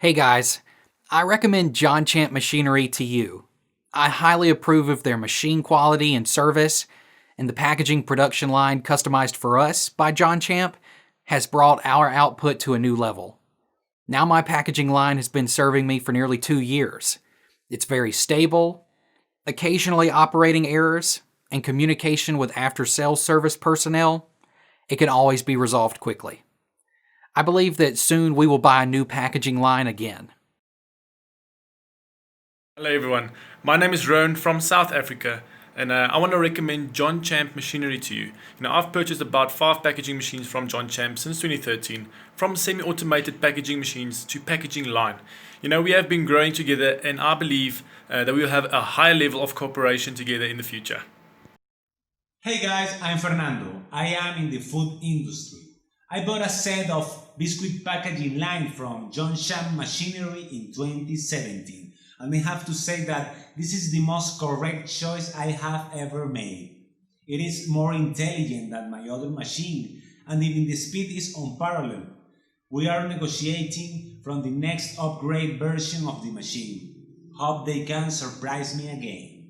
Hey guys, I recommend Jochamp Machinery to you. I highly approve of their machine quality and service, and the packaging production line customized for us by Jochamp has brought our output to a new level. Now my packaging line has been serving me for nearly 2 years. It's very stable, occasionally operating errors, and communication with after-sales service personnel. It can always be resolved quickly. I believe that soon we will buy a new packaging line again. Hello everyone, my name is Rowan from South Africa and I want to recommend Jochamp Machinery to you. I've purchased about 5 packaging machines from Jochamp since 2013, from semi-automated packaging machines to packaging line. We have been growing together and I believe that we will have a higher level of cooperation together in the future. Hey guys, I'm Fernando. I am in the food industry. I bought a set of biscuit packaging line from Jochamp Machinery in 2017, and I have to say that this is the most correct choice I have ever made. It is more intelligent than my other machine, and even the speed is unparalleled. We are negotiating from the next upgrade version of the machine. Hope they can surprise me again.